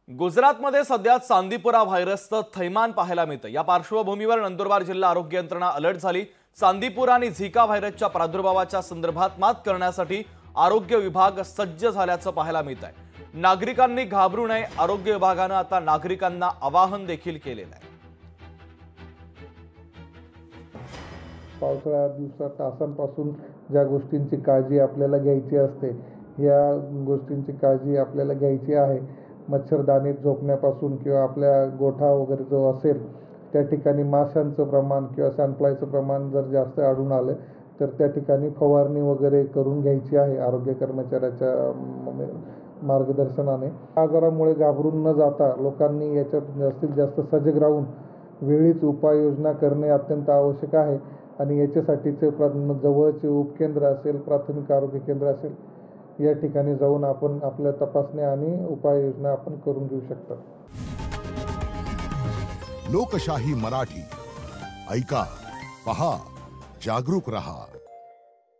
गुजरातमध्ये सध्या चांदीपुरा व्हायरसचं थैमान पाहायला मिळतं। या पार्श्वभूमीवर नंदुरबार जिल्हा आरोग्य यंत्रणा अलर्ट झाली। चांदीपुरा आणि झिका व्हायरसच्या प्रादुर्भावाच्या संदर्भात मात करण्यासाठी आरोग्य विभाग सज्ज झाल्याचं पाहायला मिळतंय। नागरिकांनी घाबरू नये, आरोग्य विभागाने आता नागरिकांना आवाहन देखील केलेलं आहे। पावसाळ्यात दिवसात तासांपासून ज्या गोष्टींची काळजी आपल्याला घ्यायची असते, या गोष्टींची काळजी आपल्याला घ्यायची आहे। मच्छरदाणीत झोपण्यापासून किंवा आपल्या गोठा वगैरे जो असेल त्या ठिकाणी माशांचं प्रमाण किंवा सॅनफ्लायचं प्रमाण जर जास्त आढळून आलं तर त्या ठिकाणी फवारणी वगैरे करून घ्यायची आहे आरोग्य कर्मचाऱ्याच्या मार्गदर्शनाने। आजारामुळे घाबरून न जाता लोकांनी याच्यात जास्तीत जास्त सजग राहून वेळीच उपाययोजना करणे अत्यंत आवश्यक आहे आणि याच्यासाठीचे जवळचे उपकेंद्र असेल, प्राथमिक आरोग्य केंद्र असेल, या ठिकाणी जाऊन आपण आपल्या तपासण्या आणि उपाययोजना आपण करून घेऊ शकता। लोकशाही मराठी ऐका, पहा, जागरूक रहा।